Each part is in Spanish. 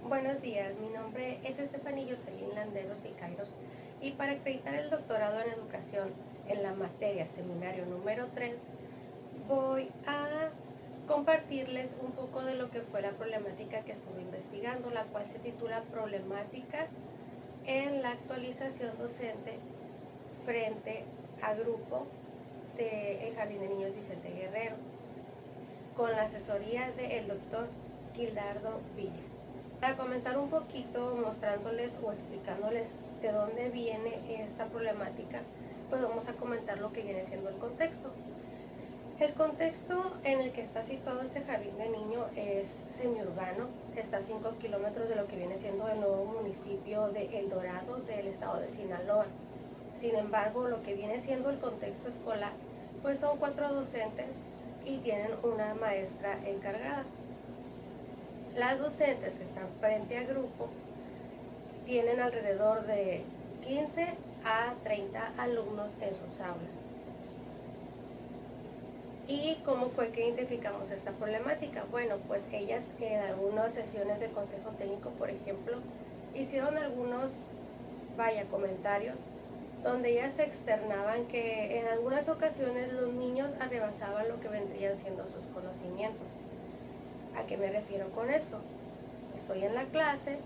Buenos días, mi nombre es Estefanía Jocelyn Landeros y Cairos y para acreditar el doctorado en educación en la materia seminario número 3 voy a compartirles un poco de lo que fue la problemática que estuve investigando, la cual se titula Problemática en la actualización docente frente a grupo del Jardín de Niños Vicente Guerrero, con la asesoría del doctor Quilardo Villa. Para comenzar un poquito mostrándoles o explicándoles de dónde viene esta problemática, pues vamos a comentar lo que viene siendo el contexto. El contexto en el que está situado este jardín de niños es semiurbano, está a 5 kilómetros de lo que viene siendo el nuevo municipio de El Dorado del estado de Sinaloa. Sin embargo, lo que viene siendo el contexto escolar, pues son 4 docentes y tienen una maestra encargada. Las docentes que están frente al grupo tienen alrededor de 15 a 30 alumnos en sus aulas. ¿Y cómo fue que identificamos esta problemática? Bueno, pues ellas en algunas sesiones de consejo técnico, por ejemplo, hicieron algunos, comentarios donde ellas externaban que en algunas ocasiones los niños rebasaban lo que vendrían siendo sus conocimientos. ¿A qué me refiero con esto? Estoy en la clase,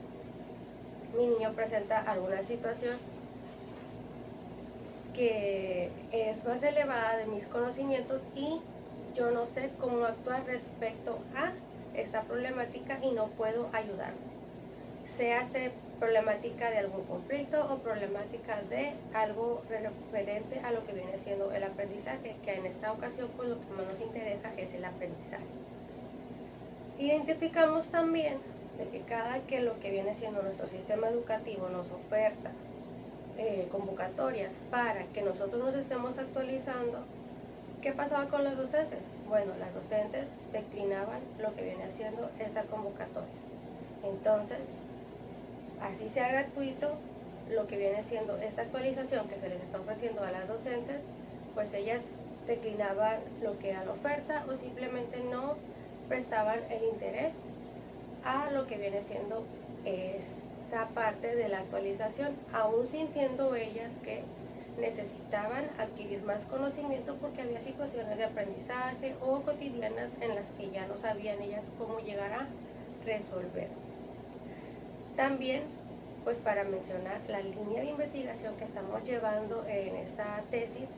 mi niño presenta alguna situación que es más elevada de mis conocimientos y yo no sé cómo actuar respecto a esta problemática y no puedo ayudar. Se hace problemática de algún conflicto o problemática de algo referente a lo que viene siendo el aprendizaje, que en esta ocasión pues lo que más nos interesa es el aprendizaje. Identificamos también de que cada que lo que viene siendo nuestro sistema educativo nos oferta convocatorias para que nosotros nos estemos actualizando, ¿qué pasaba con los docentes? Bueno, las docentes declinaban lo que viene haciendo esta convocatoria. Entonces, así sea gratuito, lo que viene siendo esta actualización que se les está ofreciendo a las docentes, pues ellas declinaban lo que era la oferta o simplemente no prestaban el interés a lo que viene siendo esta parte de la actualización, aún sintiendo ellas que necesitaban adquirir más conocimiento porque había situaciones de aprendizaje o cotidianas en las que ya no sabían ellas cómo llegar a resolver. También, pues para mencionar la línea de investigación que estamos llevando en esta tesis,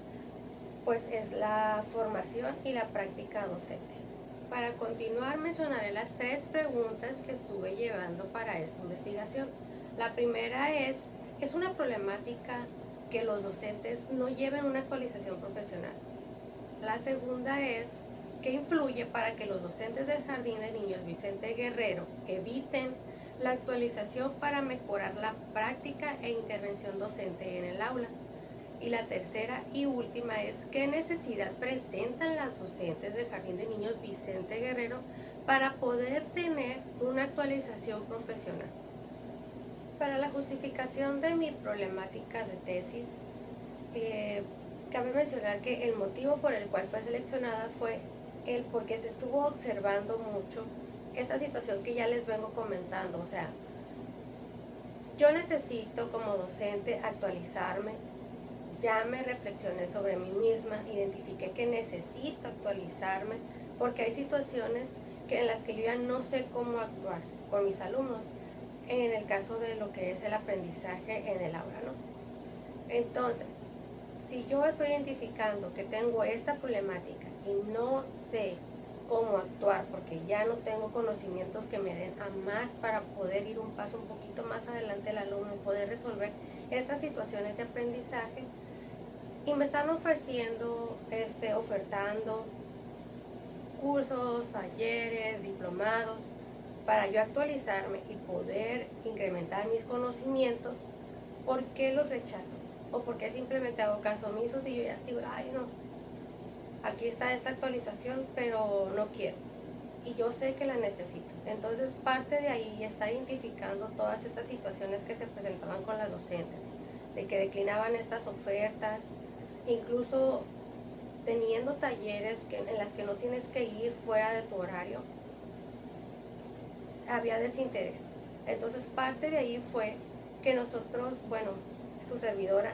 pues es la formación y la práctica docente. Para continuar, mencionaré las 3 preguntas que estuve llevando para esta investigación. La primera ¿es una problemática que los docentes no lleven una actualización profesional? La segunda es, ¿qué influye para que los docentes del Jardín de Niños Vicente Guerrero eviten la actualización para mejorar la práctica e intervención docente en el aula? Y la tercera y última es, ¿qué necesidad presentan las docentes del Jardín de Niños Vicente Guerrero para poder tener una actualización profesional? Para la justificación de mi problemática de tesis, cabe mencionar que el motivo por el cual fue seleccionada fue el porque se estuvo observando mucho esta situación que ya les vengo comentando. O sea, yo necesito como docente actualizarme. Ya me reflexioné sobre mí misma, identifiqué que necesito actualizarme porque hay situaciones en las que yo ya no sé cómo actuar con mis alumnos en el caso de lo que es el aprendizaje en el aula, ¿no? Entonces, si yo estoy identificando que tengo esta problemática y no sé cómo actuar porque ya no tengo conocimientos que me den a más para poder ir un paso un poquito más adelante el alumno y poder resolver estas situaciones de aprendizaje, y me están ofertando cursos, talleres, diplomados para yo actualizarme y poder incrementar mis conocimientos, ¿por qué los rechazo? ¿O por qué simplemente hago caso omiso si yo ya digo, ay no, aquí está esta actualización, pero no quiero? Y yo sé que la necesito. Entonces, parte de ahí está identificando todas estas situaciones que se presentaban con las docentes, de que declinaban estas ofertas, incluso teniendo talleres en las que no tienes que ir fuera de tu horario, había desinterés. Entonces parte de ahí fue que nosotros, bueno, su servidora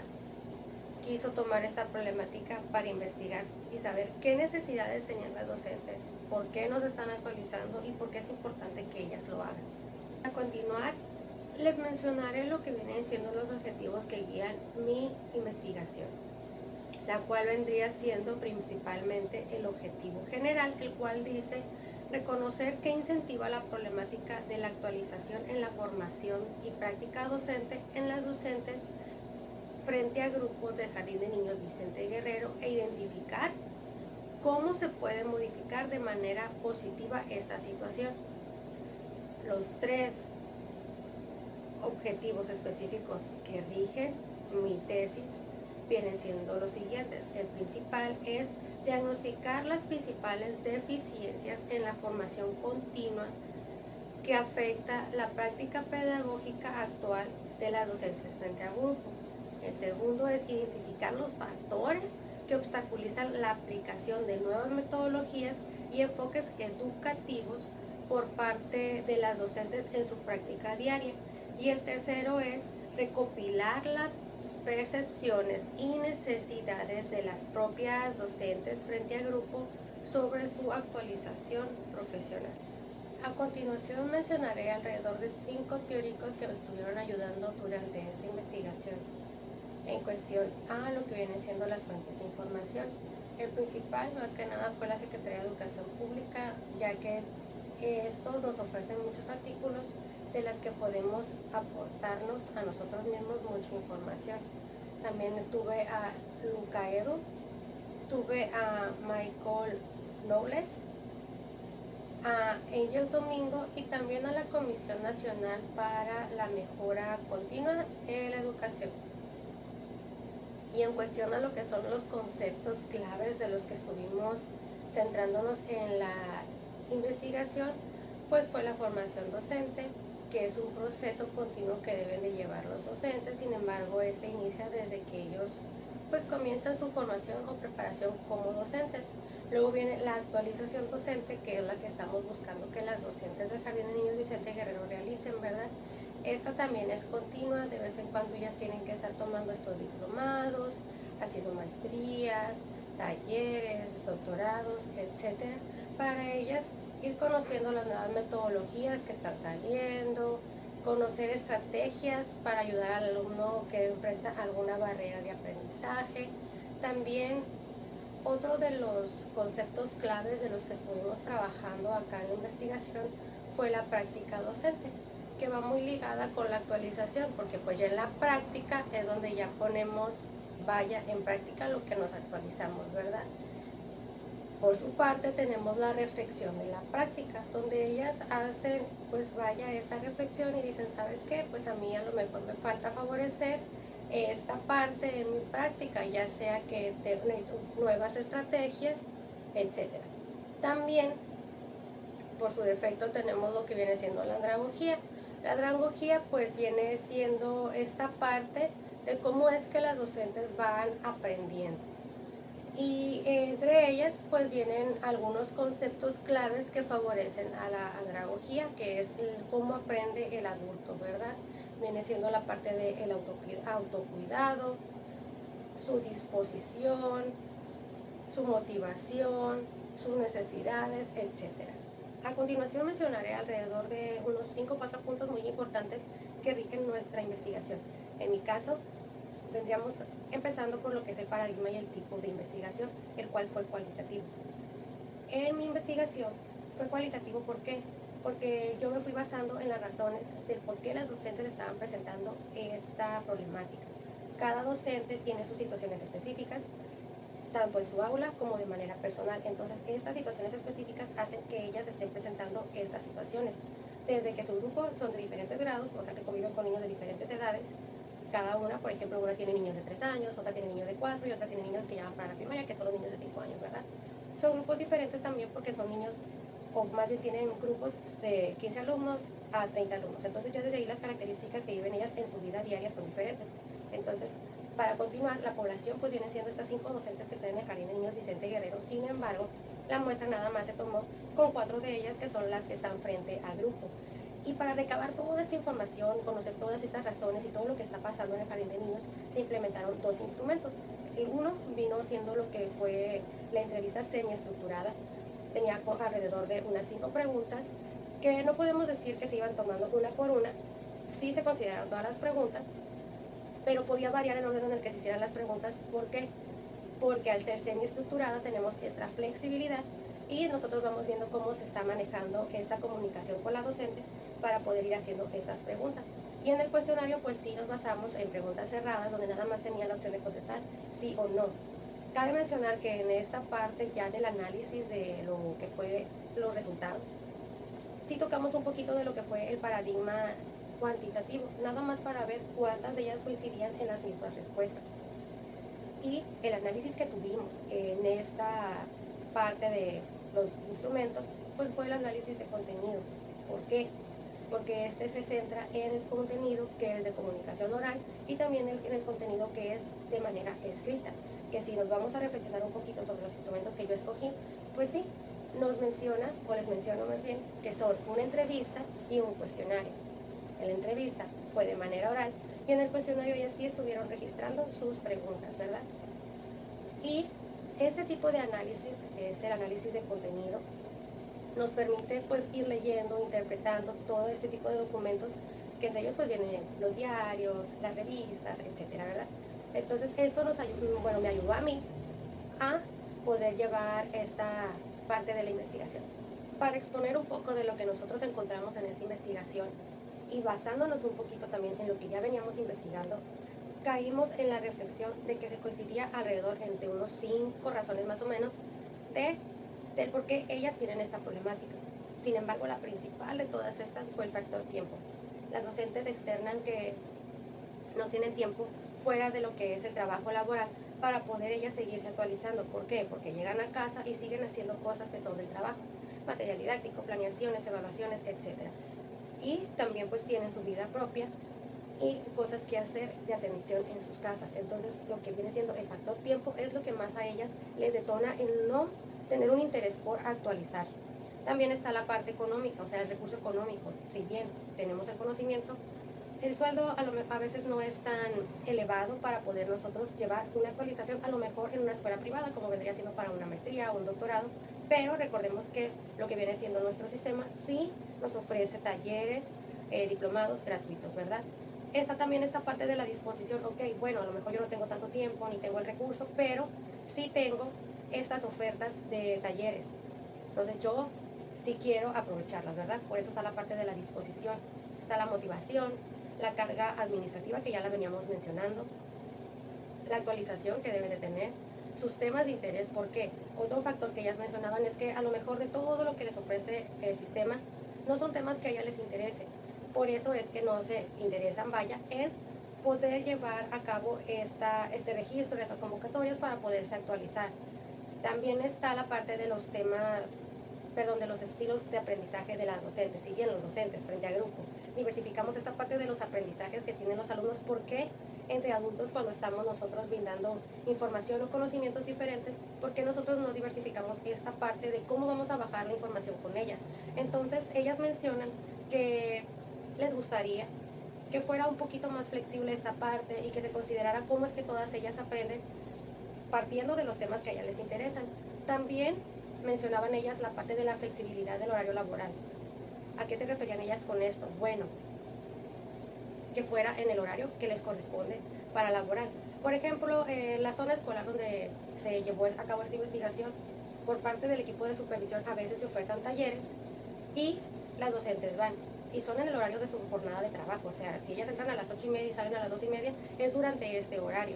quiso tomar esta problemática para investigar y saber qué necesidades tenían las docentes, por qué nos están actualizando y por qué es importante que ellas lo hagan. A continuar, les mencionaré lo que vienen siendo los objetivos que guían mi investigación, la cual vendría siendo principalmente el objetivo general, el cual dice reconocer que incentiva la problemática de la actualización en la formación y práctica docente en las docentes frente a grupos del Jardín de Niños Vicente Guerrero e identificar cómo se puede modificar de manera positiva esta situación. Los 3 objetivos específicos que rigen mi tesis vienen siendo los siguientes. El principal es diagnosticar las principales deficiencias en la formación continua que afecta la práctica pedagógica actual de las docentes frente a grupo. El segundo es identificar los factores que obstaculizan la aplicación de nuevas metodologías y enfoques educativos por parte de las docentes en su práctica diaria. Y el tercero es recopilar las percepciones y necesidades de las propias docentes frente a grupo sobre su actualización profesional. A continuación mencionaré alrededor de 5 teóricos que me estuvieron ayudando durante esta investigación en cuestión a lo que vienen siendo las fuentes de información. El principal, más que nada, fue la Secretaría de Educación Pública, ya que estos nos ofrecen muchos artículos de las que podemos aportarnos a nosotros mismos mucha información. También tuve a Luca Edu, tuve a Michael Knowles, a Angel Domingo y también a la Comisión Nacional para la Mejora Continua en la Educación. Y en cuestión a lo que son los conceptos claves de los que estuvimos centrándonos en la investigación, pues fue la formación docente, que es un proceso continuo que deben de llevar los docentes. Sin embargo, este inicia desde que ellos pues comienzan su formación o preparación como docentes. Luego viene la actualización docente, que es la que estamos buscando que las docentes del Jardín de Niños Vicente Guerrero realicen, ¿verdad? Esta también es continua, de vez en cuando ellas tienen que estar tomando estos diplomados, haciendo maestrías, talleres, doctorados, etcétera, para ellas ir conociendo las nuevas metodologías que están saliendo, conocer estrategias para ayudar al alumno que enfrenta alguna barrera de aprendizaje. También otro de los conceptos claves de los que estuvimos trabajando acá en la investigación fue la práctica docente, que va muy ligada con la actualización, porque pues ya en la práctica es donde ya ponemos, vaya, en práctica lo que nos actualizamos, ¿verdad? Por su parte tenemos la reflexión de la práctica, donde ellas hacen, pues vaya, esta reflexión y dicen, ¿sabes qué? Pues a mí a lo mejor me falta favorecer esta parte en mi práctica, ya sea que necesito nuevas estrategias, etcétera. También, por su defecto, tenemos lo que viene siendo la andragogía. La andragogía pues viene siendo esta parte de cómo es que las docentes van aprendiendo. Y entre ellas pues vienen algunos conceptos claves que favorecen a la andragogía, que es cómo aprende el adulto, ¿verdad? Viene siendo la parte del autocuidado, su disposición, su motivación, sus necesidades, etc. A continuación mencionaré alrededor de unos 5 o 4 puntos muy importantes que rigen nuestra investigación. En mi caso, vendríamos empezando por lo que es el paradigma y el tipo de investigación, el cual fue cualitativo. En mi investigación fue cualitativo, ¿por qué? Porque yo me fui basando en las razones del por qué las docentes estaban presentando esta problemática. Cada docente tiene sus situaciones específicas, tanto en su aula como de manera personal. Entonces, estas situaciones específicas hacen que ellas estén presentando estas situaciones. Desde que su grupo son de diferentes grados, o sea que conviven con niños de diferentes edades. Cada una, por ejemplo, una tiene niños de 3 años, otra tiene niños de 4 y otra tiene niños que ya van para la primaria, que son los niños de 5 años, ¿verdad? Son grupos diferentes también porque son niños, o más bien tienen grupos de 15 alumnos a 30 alumnos. Entonces ya desde ahí las características que viven ellas en su vida diaria son diferentes. Entonces, para continuar, la población pues vienen siendo estas 5 docentes que están en el Jardín de Niños Vicente Guerrero. Sin embargo, la muestra nada más se tomó con 4 de ellas, que son las que están frente al grupo. Y para recabar toda esta información, conocer todas estas razones y todo lo que está pasando en el jardín de niños, se implementaron dos instrumentos. El uno vino siendo lo que fue la entrevista semiestructurada. Tenía alrededor de unas 5 preguntas que no podemos decir que se iban tomando una por una. Sí se consideraron todas las preguntas, pero podía variar el orden en el que se hicieran las preguntas. ¿Por qué? Porque al ser semiestructurada tenemos esta flexibilidad y nosotros vamos viendo cómo se está manejando esta comunicación con la docente para poder ir haciendo estas preguntas. Y en el cuestionario pues sí nos basamos en preguntas cerradas donde nada más tenía la opción de contestar sí o no. Cabe mencionar que en esta parte ya del análisis de lo que fue los resultados, sí tocamos un poquito de lo que fue el paradigma cuantitativo, nada más para ver cuántas de ellas coincidían en las mismas respuestas. Y el análisis que tuvimos en esta parte de los instrumentos, pues fue el análisis de contenido. ¿Por qué? Porque este se centra en el contenido que es de comunicación oral y también en el contenido que es de manera escrita. Que si nos vamos a reflexionar un poquito sobre los instrumentos que yo escogí, pues sí, nos menciona, o les menciono más bien, que son una entrevista y un cuestionario. En la entrevista fue de manera oral y en el cuestionario ellas sí estuvieron registrando sus preguntas, ¿verdad? Y este tipo de análisis, que es el análisis de contenido, nos permite pues ir leyendo, interpretando todo este tipo de documentos, que entre ellos pues vienen los diarios, las revistas, etcétera, ¿verdad? Entonces esto nos ayudó, bueno, me ayudó a mí a poder llevar esta parte de la investigación. Para exponer un poco de lo que nosotros encontramos en esta investigación y basándonos un poquito también en lo que ya veníamos investigando, caímos en la reflexión de que se coincidía alrededor entre unos 5 razones más o menos del por qué ellas tienen esta problemática. Sin embargo, la principal de todas estas fue el factor tiempo. Las docentes externan que no tienen tiempo fuera de lo que es el trabajo laboral para poder ellas seguirse actualizando. ¿Por qué? Porque llegan a casa y siguen haciendo cosas que son del trabajo, material didáctico, planeaciones, evaluaciones, etc. Y también pues tienen su vida propia y cosas que hacer de atención en sus casas. Entonces lo que viene siendo el factor tiempo es lo que más a ellas les detona el no tener un interés por actualizarse. También está la parte económica, o sea, el recurso económico. Si bien tenemos el conocimiento, el sueldo a veces no es tan elevado para poder nosotros llevar una actualización, a lo mejor en una escuela privada, como vendría siendo para una maestría o un doctorado, pero recordemos que lo que viene siendo nuestro sistema sí nos ofrece talleres, diplomados gratuitos, ¿verdad? Está también esta parte de la disposición, ok, bueno, a lo mejor yo no tengo tanto tiempo ni tengo el recurso, pero sí tengo estas ofertas de talleres. Entonces yo sí quiero aprovecharlas, ¿verdad? Por eso está la parte de la disposición, está la motivación, la carga administrativa que ya la veníamos mencionando, la actualización que deben de tener, sus temas de interés, porque otro factor que ellas mencionaban es que a lo mejor de todo lo que les ofrece el sistema, no son temas que a ellas les interese. Por eso es que no se interesan, vaya, en poder llevar a cabo este registro, estas convocatorias para poderse actualizar. También está la parte de los temas, perdón, de los estilos de aprendizaje de las docentes. Si bien los docentes frente a grupo diversificamos esta parte de los aprendizajes que tienen los alumnos, ¿por qué entre adultos cuando estamos nosotros brindando información o conocimientos diferentes, por qué nosotros no diversificamos esta parte de cómo vamos a bajar la información con ellas? Entonces ellas mencionan que les gustaría que fuera un poquito más flexible esta parte y que se considerara cómo es que todas ellas aprenden partiendo de los temas que a ellas les interesan. También mencionaban ellas la parte de la flexibilidad del horario laboral. ¿A qué se referían ellas con esto? Bueno, que fuera en el horario que les corresponde para laborar. Por ejemplo, en la zona escolar donde se llevó a cabo esta investigación, por parte del equipo de supervisión a veces se ofertan talleres y las docentes van. Y son en el horario de su jornada de trabajo, o sea, si ellas entran a las 8:30 y salen a las 2:30, es durante este horario.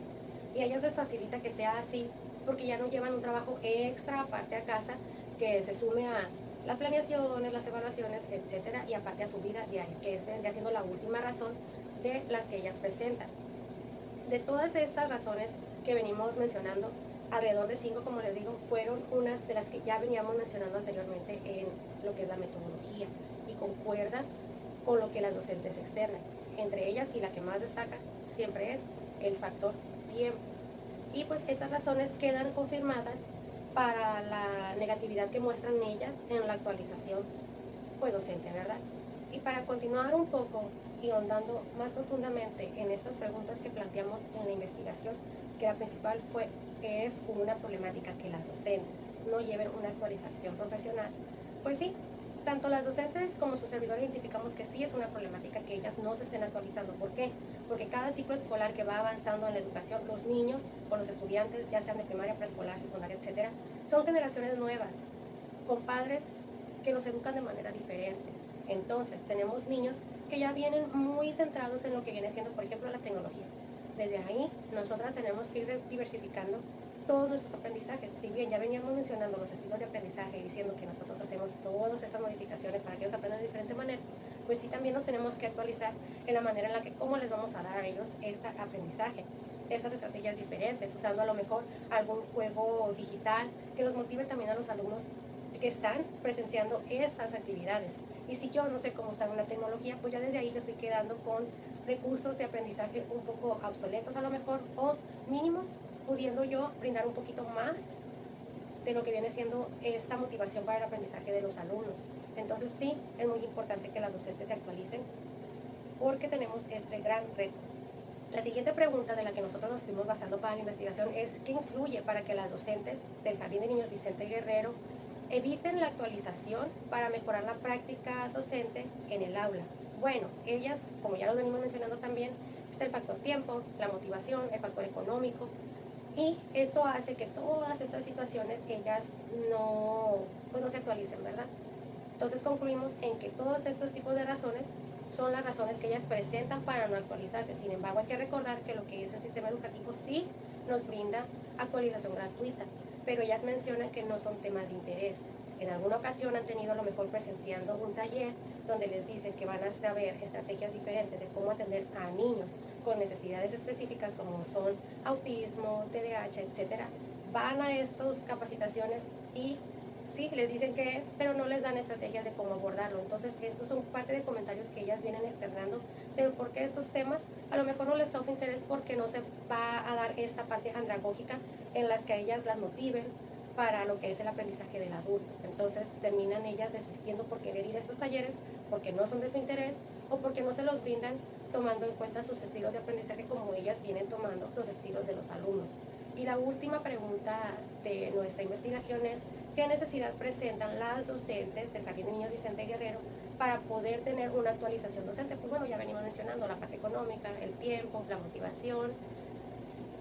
Y a ellas les facilita que sea así, porque ya no llevan un trabajo extra aparte a casa, que se sume a las planeaciones, las evaluaciones, etcétera, y aparte a su vida diaria, que esta vendría siendo la última razón de las que ellas presentan. De todas estas razones que venimos mencionando, alrededor de 5, como les digo, fueron unas de las que ya veníamos mencionando anteriormente en lo que es la metodología y concuerdan con lo que las docentes externan. Entre ellas, y la que más destaca siempre es el factor tiempo. Y pues estas razones quedan confirmadas para la negatividad que muestran ellas en la actualización pues docente, ¿verdad? Y para continuar un poco y ahondando más profundamente en estas preguntas que planteamos en la investigación, que la principal fue que es una problemática que las docentes no lleven una actualización profesional, pues sí, tanto las docentes como su servidor identificamos que sí es una problemática que ellas no se estén actualizando. ¿Por qué? Porque cada ciclo escolar que va avanzando en la educación, los niños o los estudiantes, ya sean de primaria, preescolar, secundaria, etcétera, son generaciones nuevas, con padres que los educan de manera diferente. Entonces, tenemos niños que ya vienen muy centrados en lo que viene siendo, por ejemplo, la tecnología. Desde ahí, nosotras tenemos que ir diversificando todos nuestros aprendizajes. Si bien ya veníamos mencionando los estilos de aprendizaje y diciendo que nosotros hacemos todas estas modificaciones para que ellos aprendan de diferente manera, pues sí también nos tenemos que actualizar en la manera en la que cómo les vamos a dar a ellos este aprendizaje, estas estrategias diferentes, usando a lo mejor algún juego digital que los motive también a los alumnos que están presenciando estas actividades. Y si yo no sé cómo usar una tecnología, pues ya desde ahí le estoy quedando con recursos de aprendizaje un poco obsoletos a lo mejor o mínimos, pudiendo yo brindar un poquito más de lo que viene siendo esta motivación para el aprendizaje de los alumnos. Entonces sí, es muy importante que las docentes se actualicen porque tenemos este gran reto. La siguiente pregunta de la que nosotros nos estuvimos basando para la investigación es ¿qué influye para que las docentes del Jardín de Niños Vicente Guerrero eviten la actualización para mejorar la práctica docente en el aula? Bueno, ellas, como ya lo venimos mencionando también, está el factor tiempo, la motivación, el factor económico, y esto hace que todas estas situaciones ellas no, pues no se actualicen, ¿verdad? Entonces concluimos en que todos estos tipos de razones son las razones que ellas presentan para no actualizarse. Sin embargo, hay que recordar que lo que es el sistema educativo sí nos brinda actualización gratuita, pero ellas mencionan que no son temas de interés. En alguna ocasión han tenido a lo mejor presenciando un taller donde les dicen que van a saber estrategias diferentes de cómo atender a niños con necesidades específicas como son autismo, TDAH, etcétera. Van a estas capacitaciones y sí, les dicen qué es, pero no les dan estrategias de cómo abordarlo. Entonces, estos son parte de comentarios que ellas vienen externando de por qué estos temas a lo mejor no les causa interés porque no se va a dar esta parte andragógica en las que a ellas las motiven para lo que es el aprendizaje del adulto. Entonces, terminan ellas desistiendo por querer ir a estos talleres porque no son de su interés o porque no se los brindan tomando en cuenta sus estilos de aprendizaje como ellas vienen tomando los estilos de los alumnos. Y la última pregunta de nuestra investigación es ¿qué necesidad presentan las docentes del Jardín de Niños Vicente Guerrero para poder tener una actualización docente? Pues bueno, ya venimos mencionando la parte económica, el tiempo, la motivación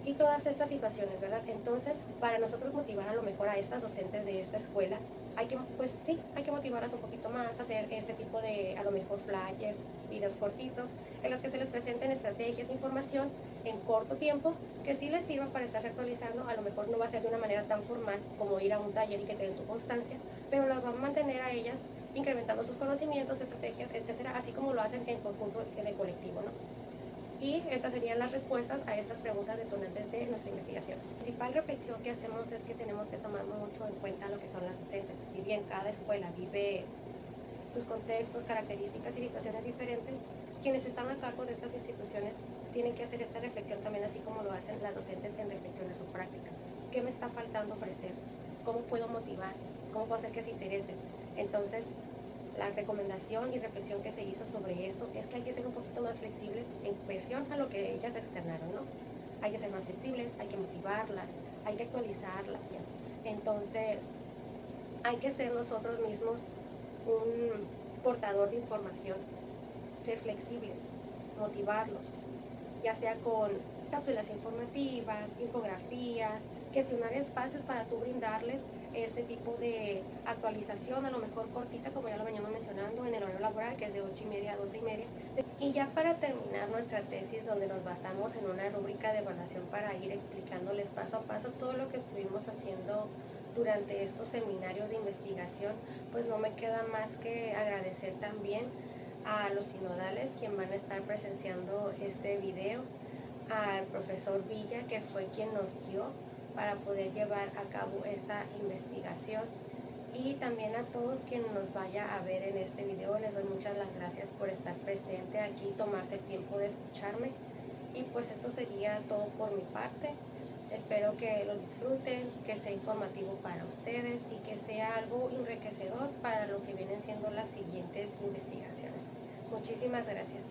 y todas estas situaciones, ¿verdad? Entonces, para nosotros motivar a lo mejor a estas docentes de esta escuela, hay que, pues sí, hay que motivarlas un poquito más, hacer este tipo de, a lo mejor, flyers, videos cortitos, en los que se les presenten estrategias, información en corto tiempo, que sí les sirva para estarse actualizando. A lo mejor no va a ser de una manera tan formal como ir a un taller y que te den tu constancia, pero las va a mantener a ellas incrementando sus conocimientos, estrategias, etcétera, así como lo hacen en conjunto de colectivo, ¿no? Y estas serían las respuestas a estas preguntas detonantes de nuestra investigación. La principal reflexión que hacemos es que tenemos que tomar mucho en cuenta lo que son las docentes. Si bien cada escuela vive sus contextos, características y situaciones diferentes, quienes están a cargo de estas instituciones tienen que hacer esta reflexión también, así como lo hacen las docentes en reflexión de su práctica. ¿Qué me está faltando ofrecer? ¿Cómo puedo motivar? ¿Cómo puedo hacer que se interesen? Entonces, la recomendación y reflexión que se hizo sobre esto es que hay que ser un poquito más flexibles en versión a lo que ellas externaron, ¿no? Hay que ser más flexibles, hay que motivarlas, hay que actualizarlas. Entonces, hay que ser nosotros mismos un portador de información, ser flexibles, motivarlos, ya sea con cápsulas informativas, infografías, gestionar espacios para tú brindarles este tipo de actualización, a lo mejor cortita, como ya lo veníamos mencionando, en el horario laboral, que es de 8:30 a 12:30. Y ya para terminar nuestra tesis, donde nos basamos en una rúbrica de evaluación para ir explicándoles paso a paso todo lo que estuvimos haciendo durante estos seminarios de investigación, pues no me queda más que agradecer también a los sinodales, quien van a estar presenciando este video, al profesor Villa, que fue quien nos guió para poder llevar a cabo esta investigación, y también a todos quienes nos vaya a ver en este video. Les doy muchas las gracias por estar presente aquí, tomarse el tiempo de escucharme, y pues esto sería todo por mi parte. Espero que lo disfruten, que sea informativo para ustedes y que sea algo enriquecedor para lo que vienen siendo las siguientes investigaciones. Muchísimas gracias.